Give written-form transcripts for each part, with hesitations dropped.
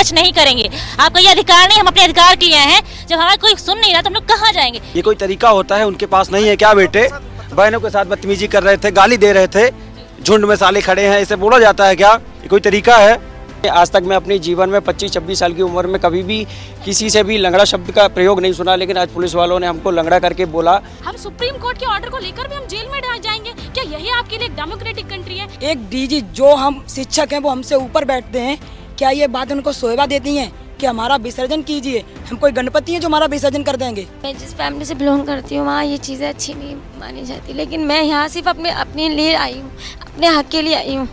Touch नहीं करेंगे। आपका ये अधिकार नहीं, हम अपने अधिकार के लिए आए हैं। जब हमारा कोई सुन नहीं रहा तो हम लोग कहाँ जाएंगे? ये कोई तरीका होता है? उनके पास नहीं है क्या बेटे? बहनों के साथ बदतमीजी कर रहे थे, गाली दे रहे थे, झुंड में साले खड़े हैं, इसे बोला जाता है क्या? ये कोई तरीका है? आज तक मैं अपने जीवन में 25-26 साल की उम्र में कभी भी किसी से भी लंगड़ा शब्द का प्रयोग नहीं सुना, लेकिन आज पुलिस वालों ने हमको लंगड़ा करके बोला। हम सुप्रीम कोर्ट के ऑर्डर को लेकर भी हम जेल में जाएंगे क्या? यही आपके लिए एक डेमोक्रेटिक कंट्री है? एक डीजी जो हम शिक्षक हैं वो हमसे ऊपर बैठते हैं, क्या ये बात उनको शोभा देती हैं कि हमारा विसर्जन कीजिए? हम कोई गणपति हैं जो हमारा विसर्जन कर देंगे? मैं जिस फैमिली से बिलोंग करती हूँ वहाँ ये चीज़ें अच्छी नहीं मानी जाती, लेकिन मैं यहाँ सिर्फ अपने लिए आई हूँ, अपने हक के लिए आई हूँ,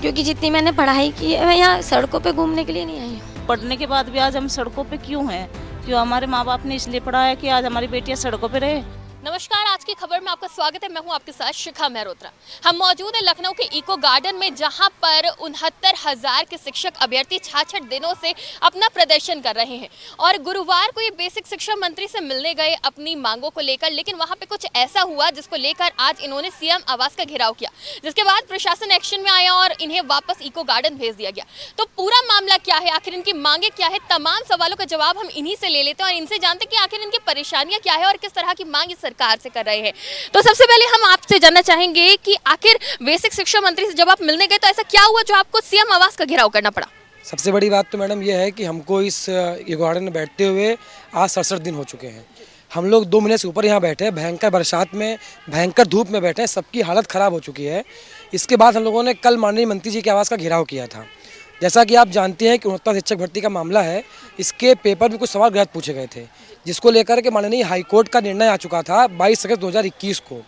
क्योंकि जितनी मैंने पढ़ाई की है मैं यहाँ सड़कों पे घूमने के लिए नहीं आई हूँ। पढ़ने के बाद भी आज हम सड़कों पे क्यों हैं? क्यों हमारे माँ बाप ने इसलिए पढ़ाया कि आज हमारी बेटियाँ सड़कों पे रहे। नमस्कार, आज की खबर में आपका स्वागत है। मैं हूं आपके साथ शिखा मेहरोत्रा। हम मौजूद हैं लखनऊ के इको गार्डन में, जहां पर 69,000 के शिक्षक अभ्यर्थी 66 दिनों से अपना प्रदर्शन कर रहे हैं और गुरुवार को ये बेसिक शिक्षा मंत्री से मिलने गए अपनी मांगों को लेकर, लेकिन वहां पे कुछ ऐसा हुआ जिसको लेकर आज इन्होंने सीएम आवास का घेराव किया, जिसके बाद प्रशासन एक्शन में आया और इन्हें वापस इको गार्डन भेज दिया गया। तो पूरा मामला क्या है, आखिर इनकी मांगे क्या है, तमाम सवालों का जवाब हम इन्हीं से ले लेते हैं और इनसे जानते हैं कि आखिर इनकी परेशानियां क्या है और किस तरह की मांग सरकार से कर रहे हैं। तो सबसे पहले हम आपसे जानना चाहेंगे कि आखिर बेसिक शिक्षा मंत्री से जब आप मिलने गए तो ऐसा क्या हुआ जो आपको सीएम आवास का घेराव करना पड़ा? सबसे बड़ी बात तो मैडम ये है कि हमको इस गार्डन में बैठते हुए आज 67 दिन हो चुके हैं। हम लोग 2 महीने से ऊपर यहाँ बैठे हैं, भयंकर बरसात में, भयंकर धूप में बैठे हैं, सबकी हालत ख़राब हो चुकी है। इसके बाद हम लोगों ने कल माननीय मंत्री जी के आवास का घेराव किया था। जैसा कि आप जानते हैं कि 69 शिक्षक भर्ती का मामला है, इसके पेपर में कुछ सवाल गलत पूछे गए थे, जिसको लेकर के माननीय हाईकोर्ट का निर्णय आ चुका था 22 अगस्त 2021 को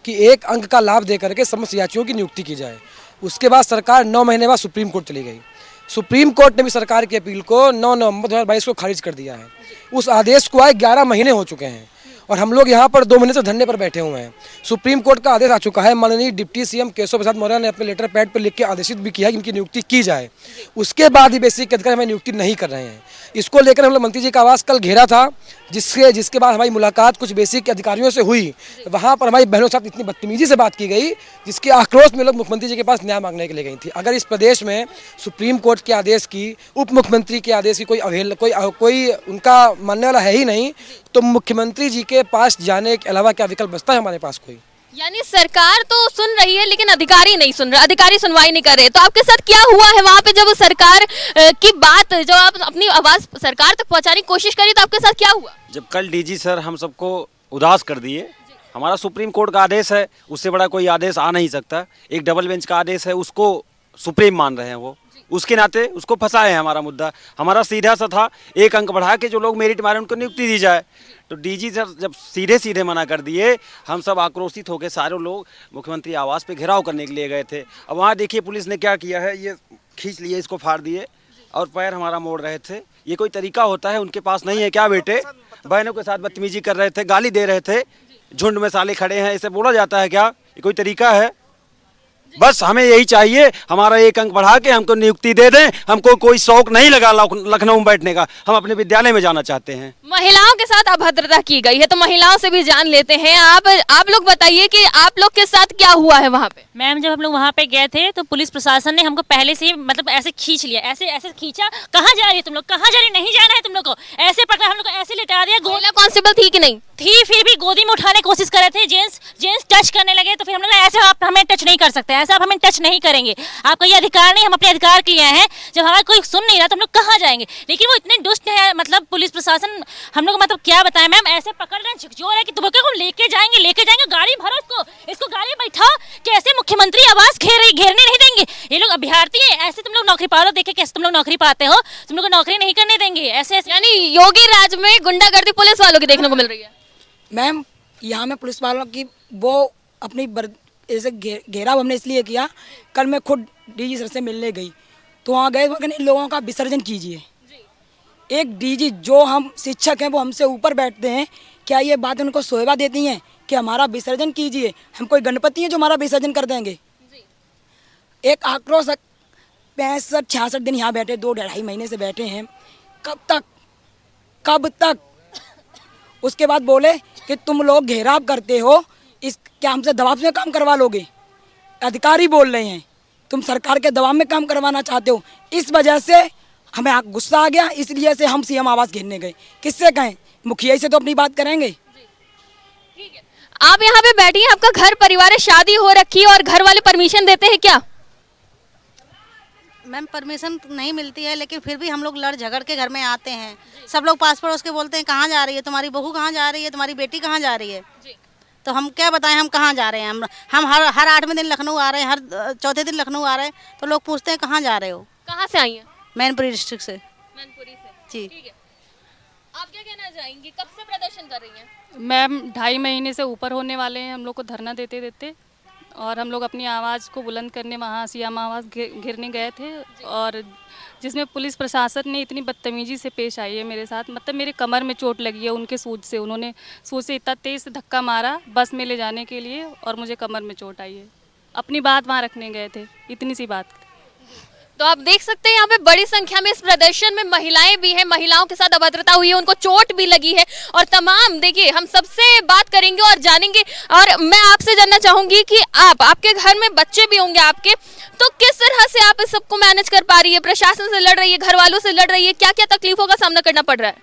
कि 1 अंक का लाभ देकर के समस्त याचियों की नियुक्ति की जाए। उसके बाद सरकार 9 महीने बाद सुप्रीम कोर्ट चली गई। सुप्रीम कोर्ट ने भी सरकार की अपील को 9 नवंबर 2022 को खारिज कर दिया है। उस आदेश को आए 11 महीने हो चुके हैं और हम लोग यहाँ पर 2 महीने से धरने पर बैठे हुए हैं। सुप्रीम कोर्ट का आदेश आ चुका है। माननीय डिप्टी सीएम केशव प्रसाद मौर्य ने अपने लेटर पैड पर लिख के आदेशित भी किया कि इनकी नियुक्ति की जाए। उसके बाद ही बेसिक अधिकारी हमें नियुक्ति नहीं कर रहे हैं। इसको लेकर हम लोग मंत्री जी का आवास कल घेरा था, जिसके बाद हमारी मुलाकात कुछ बेसिक अधिकारियों से हुई। वहाँ पर हमारी बहनों के साथ इतनी बदतमीजी से बात की गई, जिसके आक्रोश में लोग मुख्यमंत्री जी के पास न्याय मांगने के लिए गई थी। अगर इस प्रदेश में सुप्रीम कोर्ट के आदेश की, उप मुख्यमंत्री के आदेश की कोई उनका मानने वाला है ही नहीं, तो मुख्यमंत्री जी के पास जाने के अलावा क्या विकल्प बचता है हमारे पास कोई? यानी सरकार तो सुन रही है लेकिन अधिकारी नहीं सुन रहे, अधिकारी सुनवाई नहीं कर रहे। तो आपके साथ क्या हुआ है वहाँ पे जब सरकार की बात, जब आप अपनी आवाज सरकार तक पहुँचाने की कोशिश करी, तो आपके साथ क्या हुआ? जब कल डीजी सर हम सबको उदास कर दिए। हमारा सुप्रीम कोर्ट का आदेश है, उससे बड़ा कोई आदेश आ नहीं सकता। एक डबल बेंच का आदेश है, उसको सुप्रीम मान रहे हैं वो, उसके नाते उसको फंसाए हैं। हमारा मुद्दा हमारा सीधा सा था, 1 अंक बढ़ा के जो लोग मेरिट मारे उनको नियुक्ति दी जाए। तो डीजी सर जब सीधे मना कर दिए, हम सब आक्रोशित होकर सारे लोग मुख्यमंत्री आवास पे घेराव करने के लिए गए थे। अब वहाँ देखिए पुलिस ने क्या किया है, ये खींच लिए, इसको फाड़ दिए और पैर हमारा मोड़ रहे थे। ये कोई तरीका होता है? उनके पास नहीं है क्या बेटे? बहनों के साथ बदतमीजी कर रहे थे, गाली दे रहे थे, झुंड में साले खड़े हैं, इसे बोला जाता है क्या? ये कोई तरीका है? बस हमें यही चाहिए, हमारा 1 अंक बढ़ा के हमको नियुक्ति दे दें। हमको कोई शौक नहीं लगा लखनऊ में बैठने का, हम अपने विद्यालय में जाना चाहते हैं। महिलाओं के साथ अभद्रता की गई है, तो महिलाओं से भी जान लेते हैं। आप लोग बताइए कि आप लोग के साथ क्या हुआ है वहाँ पे? मैम, जब हम लोग वहाँ पे गए थे तो पुलिस प्रशासन ने हमको पहले से ही मतलब ऐसे खींच लिया, ऐसे खींचा। कहाँ जा रही है तुम लोग, कहाँ जा रही, नहीं जाना है तुम लोग को, ऐसे पकड़ा, हम लोग को ऐसे लिटा दिया। महिला कांस्टेबल थी कि नहीं थी, फिर भी गोदी में उठाने की कोशिश कर रहे थे। जेंट्स टच करने लगे तो फिर हम लोग ऐसे, आप हमें टच नहीं कर सकते, ऐसा आप हमें टच नहीं करेंगे। आपका ये अधिकार नहीं, हम अपने अधिकार के लिए आए हैं। जब हमारा कोई सुन नहीं रहा तो हम लोग कहाँ जाएंगे? लेकिन वो इतने दुष्ट है, मतलब पुलिस प्रशासन, हम लोग मतलब क्या बताएं मैम, ऐसे पकड़ रहे हैं, झकझोर है कि तुम लोग को लेके जाएंगे, गाड़ी भरो इसको गाड़ी बैठाओ। कैसे मुख्यमंत्री आवास घेरने नहीं देंगे? ये लोग अभ्यर्थी है, ऐसे तुम लोग नौकरी पाओ, देखे कैसे तुम लोग नौकरी पाते हो, तुम लोग को नौकरी नहीं करने देंगे। ऐसे यानी योगी राज में गुंडागर्दी पुलिस वालों की देखने को मिल रही है। मैम, यहाँ में पुलिस वालों की वो अपनी ऐसे घेराव हमने इसलिए किया, कल मैं खुद डीजी सर से मिलने गई तो वहाँ गए, वो कहने लोगों का विसर्जन कीजिए। एक डीजी जो हम शिक्षक हैं वो हमसे ऊपर बैठते हैं, क्या ये बात उनको शोभा देती हैं कि हमारा विसर्जन कीजिए? हम कोई गणपति हैं जो हमारा विसर्जन कर देंगे? एक आक्रोश 65-66 दिन यहाँ बैठे, 2-2.5 महीने से बैठे हैं। कब तक? उसके बाद बोले कि तुम लोग घेराव करते हो, क्या हमसे दबाव में काम करवा लोगे? अधिकारी बोल रहे हैं तुम सरकार के दबाव में काम करवाना चाहते हो। इस वजह से हमें गुस्सा आ गया, इसलिए से हम सीएम आवास घेरने गए। किससे कहें, मुखिया से तो अपनी बात करेंगे। आप यहाँ पे बैठी हैं, आपका घर परिवार है, शादी हो रखी है और घर वाले परमिशन देते हैं क्या? मैम परमिशन नहीं मिलती है, लेकिन फिर भी हम लोग लड़ झगड़ के घर में आते हैं। सब लोग पास पड़ोस के बोलते हैं कहाँ जा रही है तुम्हारी बहू, कहाँ जा रही है तुम्हारी बेटी, कहाँ जा रही है। तो हम क्या बताएं हम कहाँ जा रहे हैं। हम हर 8वें दिन लखनऊ आ रहे हैं, हर चौथे दिन लखनऊ आ रहे हैं, तो लोग पूछते हैं कहाँ जा रहे हो। कहाँ से आई हैं? मैनपुरी डिस्ट्रिक्ट से। मैनपुरी से। जी। ठीक है, आप क्या कहना चाहेंगी, कब से प्रदर्शन कर रही हैं? मैम 2.5 महीने से ऊपर होने वाले हैं हम लोग को धरना देते देते, और हम लोग अपनी आवाज़ को बुलंद करने वहाँ सीएम आवास घेरने गए थे, और जिसमें पुलिस प्रशासन ने इतनी बदतमीजी से पेश आई है मेरे साथ। मतलब मेरे कमर में चोट लगी है उनके सूज से, उन्होंने सूज से इतना तेज़ से धक्का मारा बस में ले जाने के लिए, और मुझे कमर में चोट आई है। अपनी बात वहाँ रखने गए थे, इतनी सी बात। तो आप देख सकते हैं यहाँ पे बड़ी संख्या में इस प्रदर्शन में महिलाएं भी हैं, महिलाओं के साथ अभद्रता हुई है, उनको चोट भी लगी है। और तमाम देखिए हम सबसे बात करेंगे और जानेंगे। और मैं आपसे जानना चाहूंगी कि आपके घर में बच्चे भी होंगे आपके, तो किस तरह से आप इस सबको मैनेज कर पा रही है? प्रशासन से लड़ रही है, घर वालों से लड़ रही है, क्या क्या तकलीफों का सामना करना पड़ रहा है?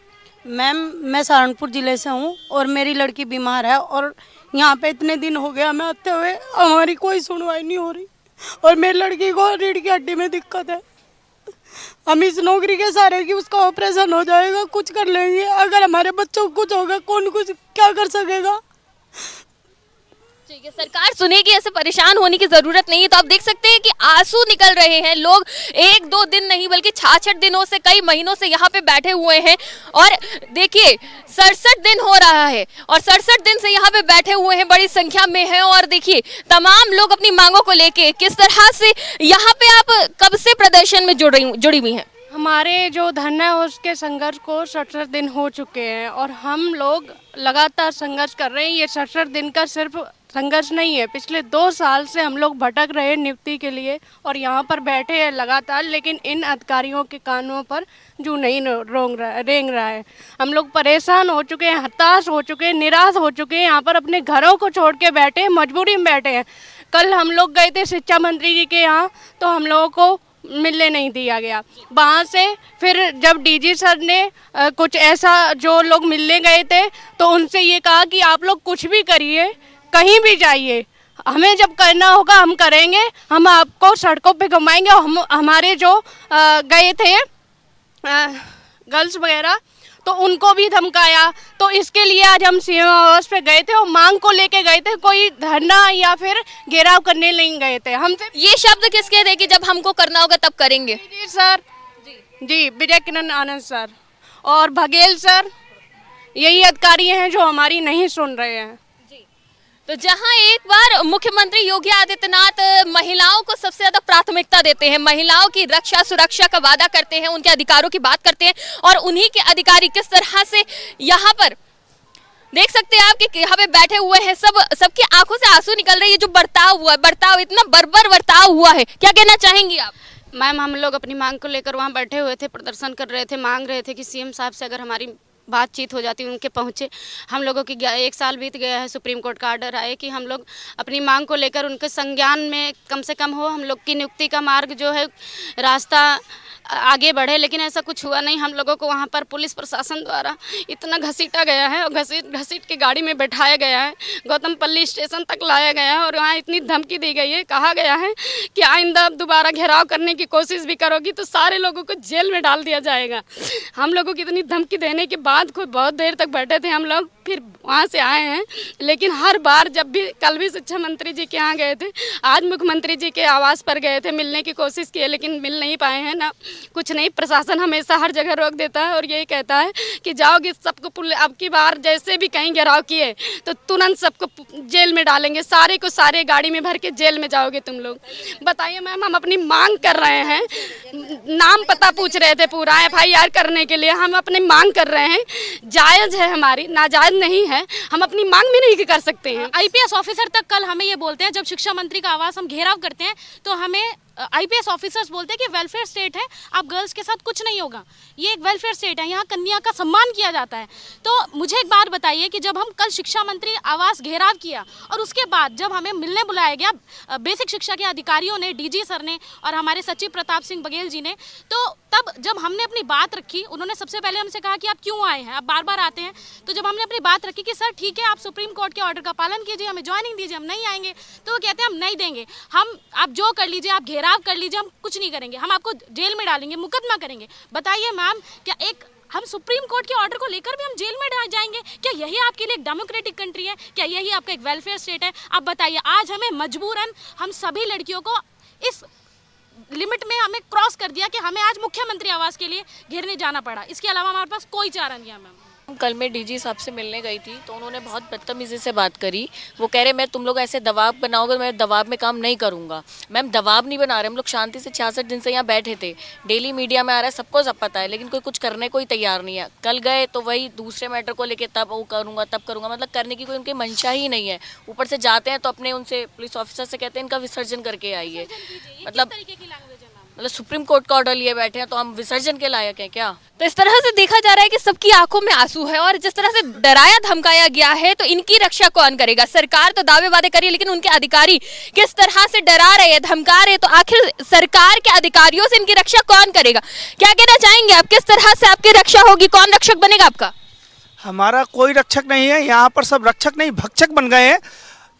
मैम मैं सहारनपुर ज़िले से हूँ और मेरी लड़की बीमार है, और यहाँ पे इतने दिन हो गया हमें आते हुए, हमारी कोई सुनवाई नहीं हो रही, और मेरी लड़की को रीढ़ की हड्डी में दिक्कत है। हम इस नौकरी के सहारे कि उसका ऑपरेशन हो जाएगा, कुछ कर लेंगे, अगर हमारे बच्चों को कुछ होगा कौन कुछ क्या कर सकेगा। ठीक है, सरकार सुनेगी, ऐसे परेशान होने की जरूरत नहीं है। तो आप देख सकते हैं कि आंसू निकल रहे हैं, लोग 1-2 दिन नहीं बल्कि 66 दिनों से, कई महीनों से यहाँ पे बैठे हुए हैं। और देखिए 67 दिन हो रहा है और 67 दिन से यहाँ पे बैठे हुए हैं, बड़ी संख्या में है। और देखिए तमाम लोग अपनी मांगों को लेके किस तरह से यहाँ पे, आप कब से प्रदर्शन में जुड़ी हुई हैं? हमारे जो धरना है उसके संघर्ष को 67 दिन हो चुके हैं, और हम लोग लगातार संघर्ष कर रहे हैं। ये 67 दिन का सिर्फ संघर्ष नहीं है, पिछले 2 साल से हम लोग भटक रहे हैं नियुक्ति के लिए, और यहाँ पर बैठे हैं लगातार, लेकिन इन अधिकारियों के कानों पर जू नहीं रेंग रहा है। हम लोग परेशान हो चुके हैं, हताश हो चुके हैं, निराश हो चुके हैं, यहाँ पर अपने घरों को छोड़ के बैठे हैं, मजबूरी में बैठे हैं। कल हम लोग गए थे शिक्षा मंत्री जी के यहाँ, तो हम लोगों को मिलने नहीं दिया गया। वहाँ से फिर जब डीजी सर ने कुछ ऐसा, जो लोग मिलने गए थे तो उनसे ये कहा कि आप लोग कुछ भी करिए, कहीं भी जाइए, हमें जब करना होगा हम करेंगे, हम आपको सड़कों पे घुमाएंगे। हम हमारे जो गए थे गर्ल्स वगैरह, तो उनको भी धमकाया। तो इसके लिए आज हम सीएम आवास पे गए थे और मांग को लेके गए थे, कोई धरना या फिर घेराव करने नहीं गए थे। हम ये शब्द किसके थे कि जब हमको करना होगा तब करेंगे? जी सर, जी विजय किरण आनंद सर और बघेल सर, यही अधिकारी हैं जो हमारी नहीं सुन रहे हैं। तो जहां एक बार मुख्यमंत्री योगी आदित्यनाथ महिलाओं को सबसे ज्यादा प्राथमिकता देते हैं, महिलाओं की रक्षा सुरक्षा का वादा करते हैं, उनके अधिकारों की बात करते हैं, और उन्हीं के अधिकारी किस तरह से यहाँ पर देख सकते हैं आप कि यहाँ पे बैठे हुए हैं, सबकी आंखों से आंसू निकल रही है। जो बर्ताव हुआ, बर्ताव इतना बर्बर बर्ताव हुआ है, क्या कहना चाहेंगी आप? मैम हम लोग अपनी मांग को लेकर वहाँ बैठे हुए थे, प्रदर्शन कर रहे थे, मांग रहे थे कि सीएम साहब से अगर हमारी बातचीत हो जाती, उनके पहुँचे। हम लोगों की 1 साल बीत गया है, सुप्रीम कोर्ट का आर्डर आए कि हम लोग अपनी मांग को लेकर उनके संज्ञान में कम से कम हो, हम लोग की नियुक्ति का मार्ग जो है रास्ता आगे बढ़े, लेकिन ऐसा कुछ हुआ नहीं। हम लोगों को वहाँ पर पुलिस प्रशासन द्वारा इतना घसीटा गया है और घसीट के गाड़ी में बैठाया गया है, गौतमपल्ली स्टेशन तक लाया गया है, और वहाँ इतनी धमकी दी गई है, कहा गया है कि आइंदा दोबारा घेराव करने की कोशिश भी करोगी तो सारे लोगों को जेल में डाल दिया जाएगा। हम लोगों की इतनी धमकी देने के बाद खुद बहुत देर तक बैठे थे हम लोग, फिर वहाँ से आए हैं। लेकिन हर बार जब भी, कल भी शिक्षा मंत्री जी के यहाँ गए थे, आज मुख्यमंत्री जी के आवास पर गए थे, मिलने की कोशिश की है, लेकिन मिल नहीं पाए हैं ना कुछ नहीं। प्रशासन हमेशा हर जगह रोक देता है और यही कहता है कि जाओगे सबको, अब की बार जैसे भी कहीं घेराव किए तो तुरंत सबको जेल में डालेंगे, सारे को सारे गाड़ी में भर के जेल में जाओगे तुम लोग। बताइए मैम, हम अपनी मांग कर रहे हैं, नाम पता पूछ रहे थे पूरा FIR करने के लिए, हम अपनी मांग कर रहे हैं, जायज़ है हमारी, नाजायज़ नहीं है, हम अपनी मांग भी नहीं कर सकते हैं। IPS ऑफिसर तक कल हमें ये बोलते हैं, जब शिक्षा मंत्री का आवास हम घेराव करते हैं तो हमें आईपीएस ऑफिसर्स बोलते हैं कि वेलफेयर स्टेट है, आप गर्ल्स के साथ कुछ नहीं होगा, ये एक वेलफेयर स्टेट है, यहाँ कन्या का सम्मान किया जाता है। तो मुझे एक बात बताइए कि जब हम कल शिक्षा मंत्री आवास घेराव किया और उसके बाद जब हमें मिलने बुलाया गया बेसिक शिक्षा के अधिकारियों ने, डीजी सर ने और हमारे सचिव प्रताप सिंह बघेल जी ने, तो तब जब हमने अपनी बात रखी, उन्होंने सबसे पहले हमसे कहा कि आप क्यों आए हैं, आप बार बार आते हैं। तो जब हमने अपनी बात रखी कि सर ठीक है, आप सुप्रीम कोर्ट के ऑर्डर का पालन कीजिए, हमें ज्वाइनिंग दीजिए, हम नहीं आएंगे, तो वो कहते हैं हम नहीं देंगे, हम आप जो कर लीजिए, आप घेराव कर लीजिए, हम कुछ नहीं करेंगे, हम आपको जेल में डालेंगे, मुकदमा करेंगे। बताइए मैम, क्या एक हम सुप्रीम कोर्ट के ऑर्डर को लेकर भी हम जेल में जाएंगे? क्या यही आपके लिए एक डेमोक्रेटिक कंट्री है? क्या यही आपका एक वेलफेयर स्टेट है? आप बताइए, आज हमें मजबूरन हम सभी लड़कियों को इस लिमिट में हमें क्रॉस कर दिया कि हमें आज मुख्यमंत्री आवास के लिए घेरने जाना पड़ा। इसके अलावा हमारे पास कोई चारा नहीं है मैम। कल मैं डीजी साहब से मिलने गई थी तो उन्होंने बहुत बदतमीज़ी से बात करी। वो कह रहे मैं तुम लोग ऐसे दबाव बनाओगे, मैं दबाव में काम नहीं करूँगा। मैम दबाव नहीं बना रहे, हम लोग शांति से 66 दिन से यहाँ बैठे थे, डेली मीडिया में आ रहा है, सबको सब पता है, लेकिन कोई कुछ करने को ही तैयार नहीं है। कल गए तो वही दूसरे मैटर को लेके तब वो करूँगा तब करूँगा, मतलब करने की कोई उनकी मंशा ही नहीं है। ऊपर से जाते हैं तो अपने उनसे पुलिस ऑफिसर से कहते हैं इनका विसर्जन करके आइए। मतलब सुप्रीम कोर्ट का ऑर्डर लिए बैठे हैं तो हम विसर्जन के लायक हैं क्या? तो इस तरह से देखा जा रहा है कि सबकी आंखों में आंसू है और जिस तरह से डराया धमकाया गया है, तो इनकी रक्षा कौन करेगा? सरकार तो दावे वादे करिए, लेकिन उनके अधिकारी किस तरह से डरा रहे हैं, धमका रहे हैं, तो आखिर सरकार के अधिकारियों से इनकी रक्षा कौन करेगा? क्या कहना चाहेंगे आप, किस तरह से आपकी रक्षा होगी, कौन रक्षक बनेगा आपका? हमारा कोई रक्षक नहीं है, यहाँ पर सब रक्षक नहीं भक्षक बन गए हैं।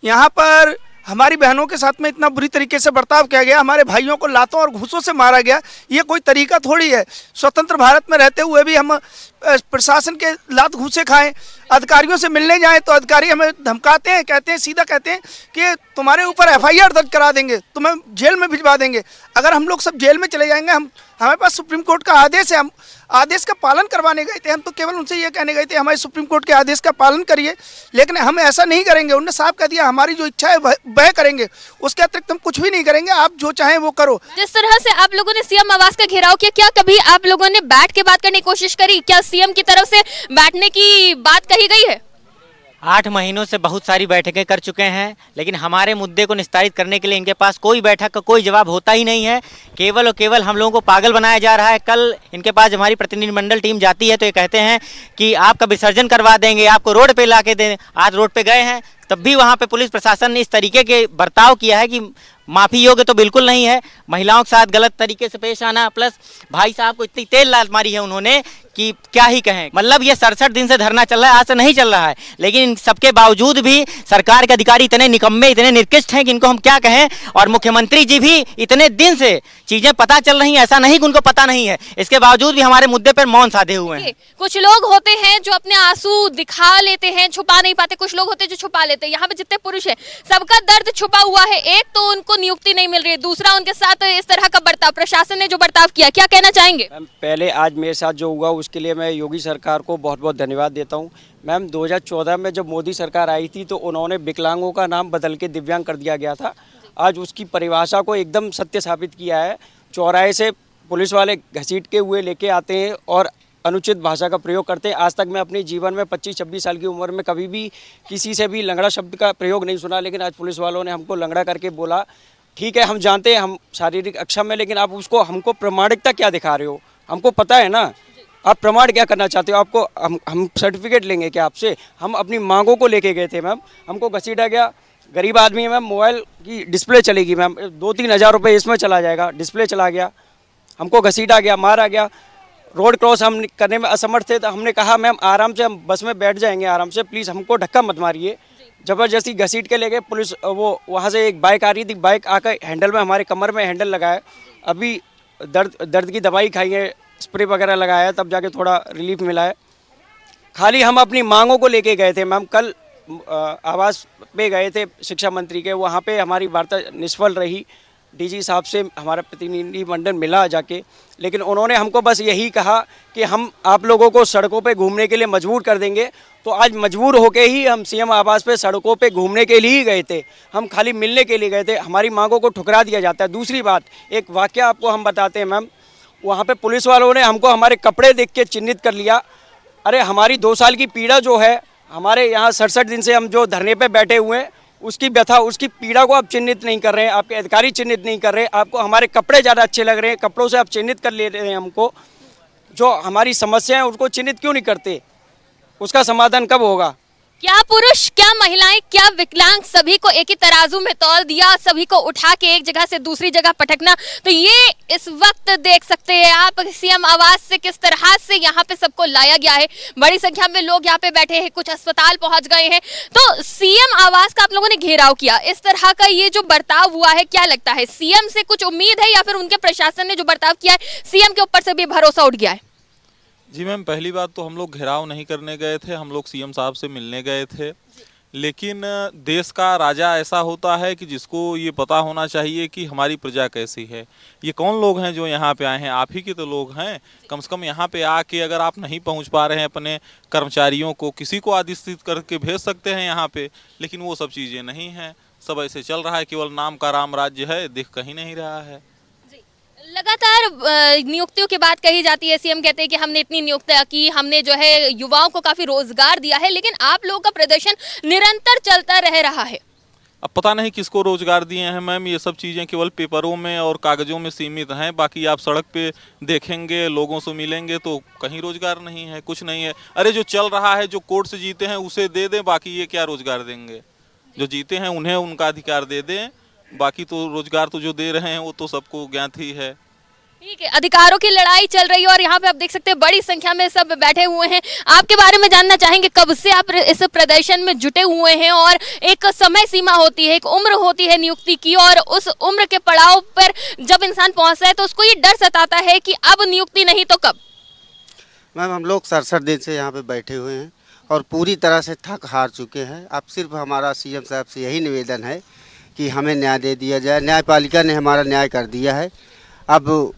यहाँ पर हमारी बहनों के साथ में इतना बुरी तरीके से बर्ताव किया गया, हमारे भाइयों को लातों और घूसों से मारा गया। ये कोई तरीका थोड़ी है। स्वतंत्र भारत में रहते हुए भी हम प्रशासन के लात घूसे खाएं, अधिकारियों से मिलने जाएं तो अधिकारी हमें धमकाते हैं, कहते हैं, सीधा कहते हैं कि तुम्हारे ऊपर एफआईआर दर्ज करा देंगे, तुम्हें जेल में भिजवा देंगे। अगर हम लोग सब जेल में चले जाएंगे, हमारे पास सुप्रीम कोर्ट का आदेश है, हम आदेश का पालन करवाने गए थे, हम तो केवल उनसे ये कहने गए थे हमारे सुप्रीम कोर्ट के आदेश का पालन करिए, लेकिन हम ऐसा नहीं करेंगे। उन्होंने साफ कह दिया हमारी जो इच्छा है वह करेंगे, उसके अतिरिक्त हम कुछ भी नहीं करेंगे, आप जो चाहें वो करो। जिस तरह से आप लोगों ने सीएम आवास का घेराव किया, क्या कभी आप लोगों ने बैठ के बात करने की कोशिश करी? क्या सीएम की तरफ से बैठने की बात कही गई है? 8 महीनों से बहुत सारी बैठकें कर चुके हैं, लेकिन हमारे मुद्दे को निस्तारित करने के लिए इनके पास कोई बैठक का कोई जवाब होता ही नहीं है। केवल और केवल हम लोगों को पागल बनाया जा रहा है। कल इनके पास हमारी प्रतिनिधिमंडल टीम जाती है तो ये कहते हैं कि आपका विसर्जन करवा देंगे, आपको रोड पे ला के दें। आज रोड पे गए हैं तब भी वहाँ पे पुलिस प्रशासन ने इस तरीके के बर्ताव किया है कि माफ़ी योग्य तो बिल्कुल नहीं है। महिलाओं के साथ गलत तरीके से पेश आना, प्लस भाई साहब को इतनी तेज लात मारी है उन्होंने कि क्या ही कहें। मतलब ये 67 दिन से धरना चल रहा है, आज से नहीं चल रहा है, लेकिन इन सबके बावजूद भी सरकार के अधिकारी इतने निकम्मे, इतने निकृष्ट हैं कि इनको हम क्या कहें। और मुख्यमंत्री जी भी इतने दिन से चीज़ें पता चल रही हैं, ऐसा नहीं कि उनको पता नहीं है, इसके बावजूद भी हमारे मुद्दे पर मौन साधे हुए हैं। कुछ लोग होते हैं जो अपने आंसू दिखा लेते हैं, छुपा नहीं पाते, कुछ लोग होते हैं जो छुपा लेते हैं। यहाँ पे जितने पुरुष हैं सबका दर्द छुपा हुआ है। एक तो उनको नियुक्ति नहीं मिल रही है, दूसरा उनके साथ इस तरह का बर्ताव, प्रशासन ने जो बर्ताव किया, क्या कहना चाहेंगे? पहले आज मेरे साथ जो हुआ उसके लिए मैं योगी सरकार को बहुत बहुत धन्यवाद देता हूं। मैम 2014 में जब मोदी सरकार आई थी तो उन्होंने विकलांगों का नाम बदल के दिव्यांग कर दिया गया था। आज उसकी परिभाषा को एकदम सत्य साबित किया है। चौराहे से पुलिस वाले घसीट के हुए लेके आते हैं और अनुचित भाषा का प्रयोग करते हैं। आज तक मैं अपने जीवन में 25-26 साल की उम्र में कभी भी किसी से भी लंगड़ा शब्द का प्रयोग नहीं सुना, लेकिन आज पुलिस वालों ने हमको लंगड़ा करके बोला। ठीक है, हम जानते हैं हम शारीरिक अक्षम है, लेकिन आप उसको हमको प्रामाणिकता क्या दिखा रहे हो? हमको पता है ना, आप प्रमाण क्या करना चाहते हो? आपको हम सर्टिफिकेट लेंगे क्या आपसे? हम अपनी मांगों को लेके गए थे मैम, हमको घसीटा गया। गरीब आदमी है मैम, मोबाइल की डिस्प्ले चलेगी मैम, 2-3 हज़ार रुपये इसमें चला जाएगा, डिस्प्ले चला गया, हमको घसीटा गया, मारा गया। रोड क्रॉस हम करने में असमर्थ थे तो हमने कहा मैम आराम से हम बस में बैठ जाएंगे, आराम से, प्लीज़ हमको धक्का मत मारिए। ज़बरदस्ती घसीट के ले गए पुलिस। वो वहाँ से एक बाइक आ रही थी, बाइक आकर हैंडल में, हमारे कमर में हैंडल लगाया। अभी दर्द की दवाई खाई है, स्प्रे वगैरह लगाया, तब जाके थोड़ा रिलीफ मिला है। खाली हम अपनी मांगों को लेके गए थे मैम। कल आवास पे गए थे शिक्षा मंत्री के, वहाँ पे हमारी वार्ता निष्फल रही। डीजी साहब से हमारा प्रतिनिधिमंडल मिला जाके, लेकिन उन्होंने हमको बस यही कहा कि हम आप लोगों को सड़कों पे घूमने के लिए मजबूर कर देंगे। तो आज मजबूर होके ही हम सीएम आवास पे सड़कों पे घूमने के लिए ही गए थे, हम खाली मिलने के लिए गए थे। हमारी मांगों को ठुकरा दिया जाता है। दूसरी बात, एक वाकया आपको हम बताते हैं मैम। वहाँ पे पुलिस वालों ने हमको हमारे कपड़े देख के चिन्हित कर लिया। अरे हमारी 2 साल की पीड़ा जो है, हमारे यहाँ 67 दिन से हम जो धरने पे बैठे हुए हैं, उसकी व्यथा, उसकी पीड़ा को आप चिन्हित नहीं कर रहे हैं, आपके अधिकारी चिन्हित नहीं कर रहे हैं, आपको हमारे कपड़े ज़्यादा अच्छे लग रहे हैं, कपड़ों से आप चिन्हित कर ले रहे हैं हमको। जो हमारी समस्या है उसको चिन्हित क्यों नहीं करते? उसका समाधान कब होगा? क्या पुरुष, क्या महिलाएं, क्या विकलांग, सभी को एक ही तराजू में तौल दिया, सभी को उठा के एक जगह से दूसरी जगह पटकना। तो ये इस वक्त देख सकते हैं आप सीएम आवास से किस तरह से यहाँ पे सबको लाया गया है। बड़ी संख्या में लोग यहाँ पे बैठे हैं, कुछ अस्पताल पहुंच गए हैं। तो सीएम आवास का आप लोगों ने घेराव किया, इस तरह का ये जो बर्ताव हुआ है, क्या लगता है सीएम से कुछ उम्मीद है या फिर उनके प्रशासन ने जो बर्ताव किया है सीएम के ऊपर से भी भरोसा उठ गया है? जी मैम, पहली बात तो हम लोग घेराव नहीं करने गए थे, हम लोग सीएम साहब से मिलने गए थे। लेकिन देश का राजा ऐसा होता है कि जिसको ये पता होना चाहिए कि हमारी प्रजा कैसी है। ये कौन लोग हैं जो यहाँ पे आए हैं? आप ही के तो लोग हैं। कम से कम यहाँ पे आके अगर आप नहीं पहुँच पा रहे हैं अपने कर्मचारियों को, किसी को आदेशित करके भेज सकते हैं यहाँ पे, लेकिन वो सब चीज़ें नहीं हैं। सब ऐसे चल रहा है, केवल नाम का राम राज्य है, दिख कहीं नहीं रहा है। लगातार नियुक्तियों की बात कही जाती है, सीएम कहते हैं कि हमने इतनी नियुक्तियां की, हमने जो है युवाओं को काफी रोजगार दिया है, लेकिन आप लोगों का प्रदर्शन निरंतर चलता रह रहा है। अब पता नहीं किसको रोजगार दिए हैं मैम, ये सब चीज़ें केवल पेपरों में और कागज़ों में सीमित हैं। बाकी आप सड़क पे देखेंगे, लोगों से मिलेंगे तो कहीं रोजगार नहीं है, कुछ नहीं है। अरे जो चल रहा है, जो कोर्ट से जीते हैं उसे दे दें, बाकी ये क्या रोजगार देंगे? जो जीते हैं उन्हें उनका अधिकार दे दें, बाकी तो रोजगार तो जो दे रहे हैं वो तो सबको ज्ञात ही है। ठीक है, अधिकारों की लड़ाई चल रही है और यहाँ पे आप देख सकते हैं बड़ी संख्या में सब बैठे हुए हैं। आपके बारे में जानना चाहेंगे, कब से आप इस प्रदर्शन में जुटे हुए हैं? और एक समय सीमा होती है, एक उम्र होती है नियुक्ति की, और उस उम्र के पड़ाव पर जब इंसान पहुंचता है तो उसको ये डर सताता है कि अब नियुक्ति नहीं तो कब। मैम, हम लोग 67 दिन से यहाँ पे बैठे हुए हैं और पूरी तरह से थक हार चुके हैं। अब सिर्फ हमारा सीएम साहब से यही निवेदन है कि हमें न्याय दे दिया जाए। न्यायपालिका ने हमारा न्याय कर दिया है, अब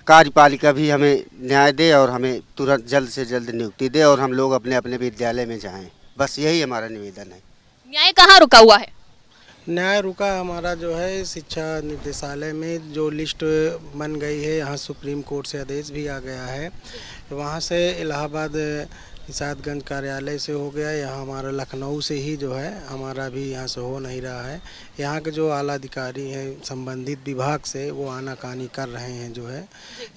कार्यपालिका भी हमें न्याय दे और हमें तुरंत जल्द से जल्द नियुक्ति दे और हम लोग अपने अपने विद्यालय में जाएं। बस यही हमारा निवेदन है। न्याय कहाँ रुका हुआ है? न्याय रुका हमारा जो है शिक्षा निदेशालय में, जो लिस्ट बन गई है, यहाँ सुप्रीम कोर्ट से आदेश भी आ गया है। वहाँ से इलाहाबाद निषादगंज कार्यालय से हो गया, यहाँ हमारा लखनऊ से ही जो है हमारा भी यहाँ से हो नहीं रहा है। यहाँ के जो आला अधिकारी हैं संबंधित विभाग से, वो आनाकानी कर रहे हैं जो है।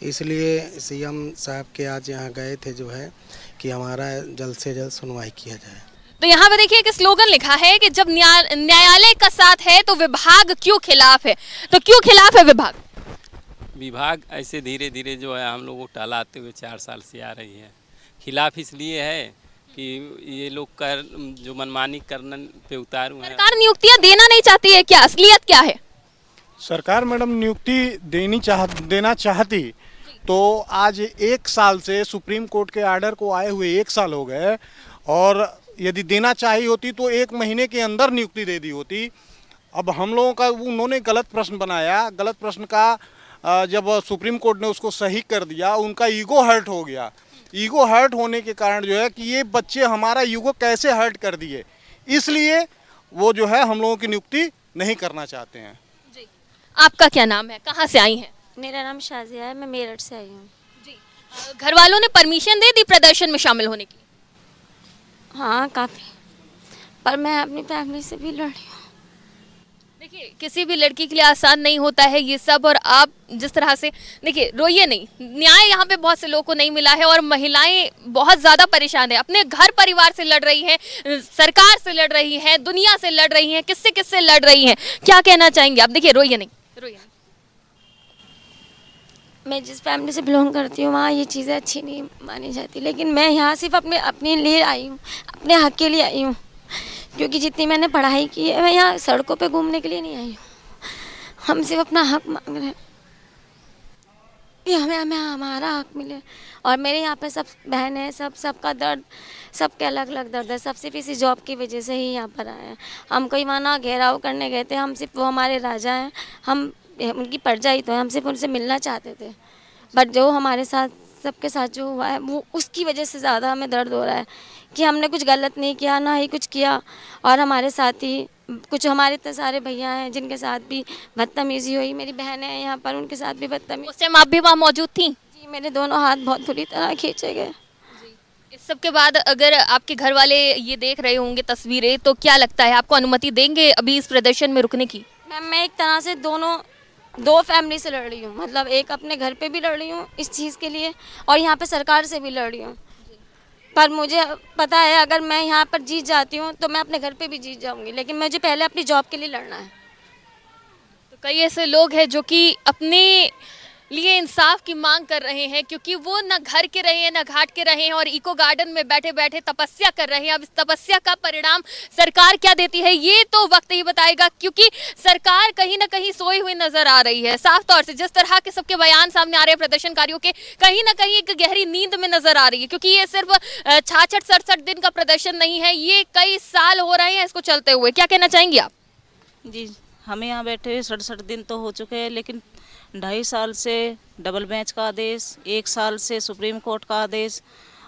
इसलिए सीएम साहब के आज यहाँ गए थे जो है कि हमारा जल्द से जल्द सुनवाई किया जाए। तो यहाँ पे देखिए कि स्लोगन लिखा है कि जब न्यायालय का साथ है तो विभाग क्यों खिलाफ है? तो क्यों खिलाफ है विभाग? विभाग ऐसे धीरे धीरे जो है हम लोगों को टहलाते हुए 4 साल से आ रही है। खिलाफ इसलिए है कि ये लोग कर जो मनमानी करने पे उतारू हैं। सरकार नियुक्तियां देना नहीं चाहती है क्या? असलियत क्या है? सरकार मैडम नियुक्ति देना चाहती तो आज 1 साल से सुप्रीम कोर्ट के आर्डर को आए हुए 1 साल हो गए, और यदि देना चाहिए होती तो 1 महीने के अंदर नियुक्ति दे दी होती। अब हम लोगों का उन्होंने गलत प्रश्न बनाया, गलत प्रश्न का जब सुप्रीम कोर्ट ने उसको सही कर दिया, उनका ईगो हर्ट हो गया। ईगो हर्ट होने के कारण जो है कि ये बच्चे हमारा ईगो कैसे हर्ट कर दिए, इसलिए वो जो है हम लोगों की नियुक्ति नहीं करना चाहते हैं। जी, आपका क्या नाम है, कहाँ से आई हैं? मेरा नाम शाजिया है, मैं मेरठ से आई हूँ। जी, घर वालों ने परमिशन दे दी प्रदर्शन में शामिल होने की? हाँ काफ़ी, पर मैं अपनी फैमिली से भी लड़ी हूँ। देखिए, किसी भी लड़की के लिए आसान नहीं होता है ये सब, और आप जिस तरह से देखिए, रोइए नहीं, न्याय यहाँ पे बहुत से लोगों को नहीं मिला है और महिलाएं बहुत ज़्यादा परेशान है। अपने घर परिवार से लड़ रही हैं, सरकार से लड़ रही हैं, दुनिया से लड़ रही हैं, किससे लड़ रही हैं, क्या कहना चाहेंगे आप? देखिए, रोइए नहीं, रोइए नहीं। मैं जिस फैमिली से बिलोंग करती हूँ वहाँ ये चीज़ें अच्छी नहीं मानी जाती, लेकिन मैं यहाँ सिर्फ अपने लिए आई हूँ, अपने हक के लिए आई हूँ, क्योंकि जितनी मैंने पढ़ाई की है मैं यहाँ सड़कों पे घूमने के लिए नहीं आई हूँ। हम सिर्फ अपना हक मांग रहे हैं कि हमें हमारा हक मिले। और मेरे यहाँ पे सब बहन है, सबका दर्द, सबके अलग अलग दर्द है। सब सिर्फ इसी जॉब की वजह से ही यहाँ पर आए हैं। हम कोई वहाँ घेराव करने गए थे, हम सिर्फ, वो हमारे राजा हैं, हम उनकी प्रजा ही तो है, हम सिर्फ उनसे मिलना चाहते थे। बट जो हमारे साथ, सबके साथ जो हुआ है, वो उसकी वजह से ज़्यादा हमें दर्द हो रहा है कि हमने कुछ गलत नहीं किया, ना ही कुछ किया, और हमारे साथ ही कुछ हमारे इतने सारे भैया हैं जिनके साथ भी बदतमीज़ी हुई। मेरी बहनें हैं यहाँ पर, उनके साथ भी बदतमीज़ी। उस टाइम आप भी वहाँ मौजूद थी? जी, मेरे दोनों हाथ बहुत बुरी तरह खींचे गए। इस सबके बाद अगर आपके घर वाले ये देख रहे होंगे तस्वीरें, तो क्या लगता है आपको अनुमति देंगे अभी इस प्रदर्शन में रुकने की? मैम मैं एक तरह से दो फैमिली से लड़ रही हूँ, मतलब एक अपने घर पे भी लड़ रही हूँ इस चीज़ के लिए और यहाँ पे सरकार से भी लड़ रही हूँ। पर मुझे पता है अगर मैं यहाँ पर जीत जाती हूँ तो मैं अपने घर पे भी जीत जाऊँगी, लेकिन मुझे पहले अपनी जॉब के लिए लड़ना है। तो कई ऐसे लोग हैं जो कि अपने लिए इंसाफ की मांग कर रहे हैं, क्योंकि वो न घर के रहे हैं न घाट के रहे हैं और इको गार्डन में बैठे बैठे तपस्या कर रहे हैं। अब इस तपस्या का परिणाम सरकार क्या देती है ये तो वक्त ही बताएगा, क्योंकि सरकार कहीं ना कहीं सोई हुई नजर आ रही है। साफ तौर से जिस तरह के सबके बयान सामने आ रहे हैं प्रदर्शनकारियों के, कहीं ना कहीं एक गहरी नींद में नजर आ रही है, क्योंकि ये सिर्फ 66-67 दिन का प्रदर्शन नहीं है, ये कई साल हो रहे हैं इसको चलते हुए। क्या कहना चाहेंगी आप? जी, हमें यहाँ बैठे 67 दिन तो हो चुके हैं, लेकिन 2.5 साल से डबल बेंच का आदेश, 1 साल से सुप्रीम कोर्ट का आदेश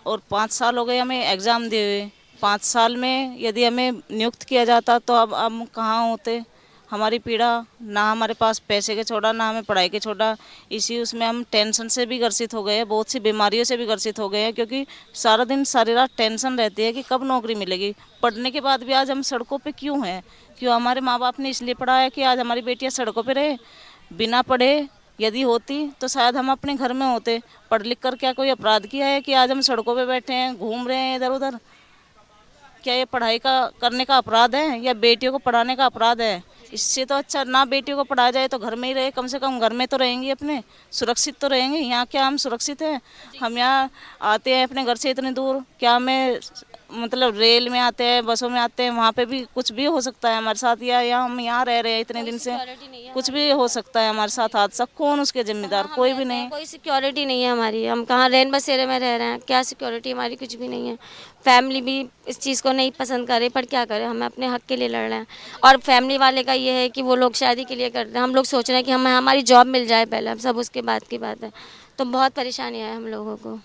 और 5 साल हो गए हमें एग्ज़ाम दिए हुए। 5 साल में यदि हमें नियुक्त किया जाता तो अब हम कहाँ होते। हमारी पीड़ा, ना हमारे पास पैसे के छोड़ा ना हमें पढ़ाई के छोड़ा, इसी उसमें हम टेंशन से भी ग्रसित हो गए हैं, बहुत सी बीमारियों से भी ग्रसित हो गए हैं, क्योंकि सारा दिन सारी रात टेंशन रहती है कि कब नौकरी मिलेगी। पढ़ने के बाद भी आज हम सड़कों पे क्यों हैं? क्यों? हमारे माँ बाप ने इसलिए पढ़ाया कि आज हमारी बेटियाँ सड़कों पे रहे। बिना पढ़े यदि होती तो शायद हम अपने घर में होते। पढ़ लिख कर क्या कोई अपराध किया है कि आज हम सड़कों पे बैठे हैं, घूम रहे हैं इधर उधर? क्या ये पढ़ाई का करने का अपराध है या बेटियों को पढ़ाने का अपराध है? इससे तो अच्छा ना बेटियों को पढ़ाया जाए तो घर में ही रहे, कम से कम घर में तो रहेंगी, अपने सुरक्षित तो रहेंगे। यहाँ क्या हम सुरक्षित हैं? हम यहाँ आते हैं अपने घर से इतनी दूर, क्या हमें मतलब रेल में आते हैं, बसों में आते हैं, वहाँ पे भी कुछ भी हो सकता है हमारे साथ, या हम यहाँ रह रहे हैं इतने दिन से, कुछ भी हो सकता है हमारे साथ हादसा। कौन उसके जिम्मेदार? कोई भी नहीं। कोई सिक्योरिटी नहीं है हमारी, हम कहाँ रैन बसेरे में रह रहे हैं, क्या सिक्योरिटी हमारी? कुछ भी नहीं है। फैमिली भी इस चीज़ को नहीं पसंद करे, पर क्या करें, हमें अपने हक के लिए लड़ रहे हैं। और फैमिली वाले का ये है कि वो लोग शादी के लिए कर रहे हैं, हम लोग सोच रहे हैं कि हमें हमारी जॉब मिल जाए पहले, सब उसके बाद की बात है। तो बहुत परेशानी है हम लोगों को।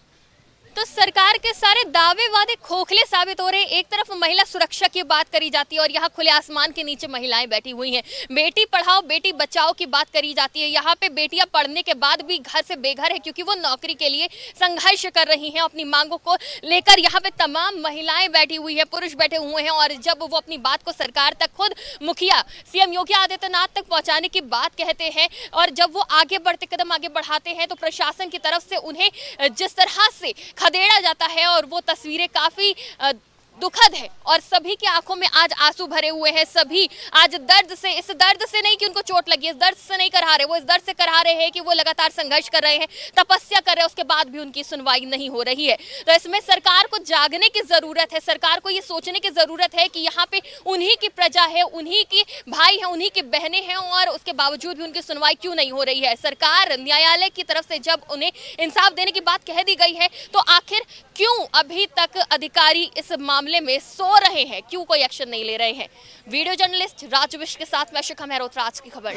तो सरकार के सारे दावे वादे खोखले साबित हो रहे हैं। एक तरफ महिला सुरक्षा की बात करी जाती है और यहाँ खुले आसमान के नीचे महिलाएं बैठी हुई हैं। बेटी पढ़ाओ बेटी बचाओ की बात करी जाती है। यहाँ पे बेटियां पढ़ने के बाद भी घर से बेघर है, क्योंकि वो नौकरी के लिए संघर्ष कर रही हैं अपनी मांगों को लेकर। यहाँ पे तमाम महिलाएं बैठी हुई है, पुरुष बैठे हुए हैं, और जब वो अपनी बात को सरकार तक, खुद मुखिया सीएम योगी आदित्यनाथ तक पहुँचाने की बात कहते हैं, और जब वो आगे बढ़ते कदम आगे बढ़ाते हैं तो प्रशासन की तरफ से उन्हें जिस तरह से खदेड़ा जाता है, और वो तस्वीरें काफी दुखद है और सभी की आंखों में आज आंसू भरे हुए हैं। सभी आज दर्द से, इस दर्द से नहीं कि उनको चोट लगी, इस दर्द से नहीं कर रहे, वो इस दर्द से कर रहे हैं कि वो लगातार संघर्ष कर रहे हैं, तपस्या कर रहे हैं, उसके बाद भी उनकी सुनवाई नहीं हो रही है। तो इसमें सरकार को जागने की जरूरत है। सरकार को ये सोचने की जरूरत है कि यहाँ पे उन्हीं की प्रजा है, उन्हीं की भाई है, उन्हीं की बहनें हैं, और उसके बावजूद भी उनकी सुनवाई क्यों नहीं हो रही है। सरकार, न्यायालय की तरफ से जब उन्हें इंसाफ देने की बात कह दी गई है, तो आखिर क्यों अभी तक अधिकारी इस मामले में सो रहे हैं, क्यों कोई एक्शन नहीं ले रहे हैं? वीडियो जर्नलिस्ट राजविश के साथ मैं शिखा मेहरोत्रा, आज की खबर।